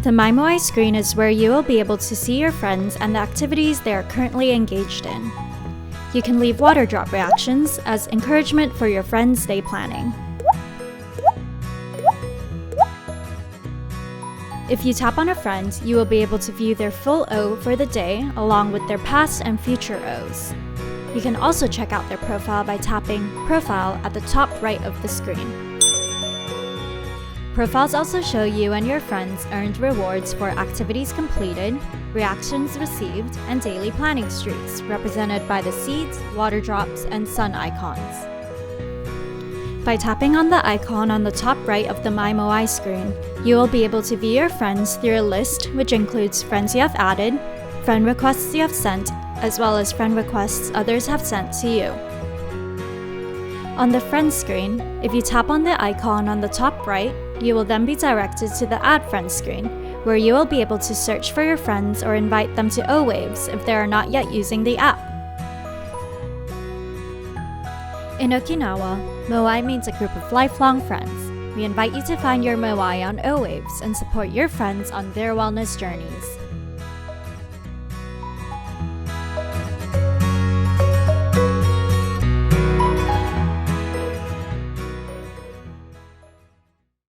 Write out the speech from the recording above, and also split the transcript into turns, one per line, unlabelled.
The My Moai screen is where you will be able to see your friends and the activities they are currently engaged in. You can leave water drop reactions as encouragement for your friends' day planning. If you tap on a friend, you will be able to view their full O for the day along with their past and future O's. You can also check out their profile by tapping Profile at the top right of the screen. Profiles also show you and your friends earned rewards for activities completed, reactions received, and daily planning streaks represented by the seeds, water drops, and sun icons. By tapping on the icon on the top right of the My Moai screen, you will be able to view your friends through a list which includes friends you have added, friend requests you have sent, as well as friend requests others have sent to you. On the Friends screen, if you tap on the icon on the top right, you will then be directed to the Add Friends screen, where you will be able to search for your friends or invite them to Owaves if they are not yet using the app. In Okinawa, Moai means a group of lifelong friends. We invite you to find your Moai on Owaves and support your friends on their wellness journeys.